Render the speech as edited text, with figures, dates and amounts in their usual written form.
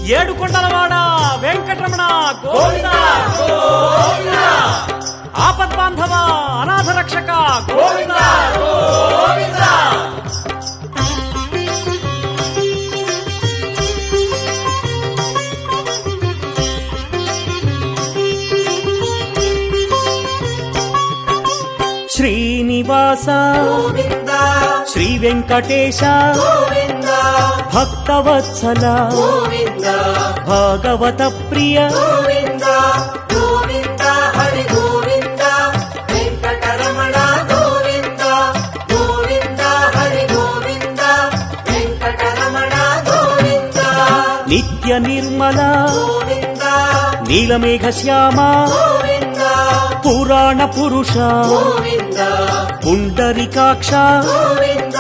ఏడుకొండలవాడ వెంకటరమణ గోవింద గోవింద, ఆపద్బాంధవ అనాథ రక్షక గోవింద గోవింద. శ్రీనివాస గోవింద శ్రీ వెంకటేశ గోవింద భక్తవత్సల గోవింద భాగవత ప్రియ గోవింద గోవింద హరి గోవింద వెంకటరమణ గోవింద గోవింద హరి గోవింద వెంకటరమణ గోవింద నిత్య నిర్మల గోవింద నీలమేఘ శ్యామ గోవింద పురాణ పురుష గోవింద పుండరికాక్ష గోవింద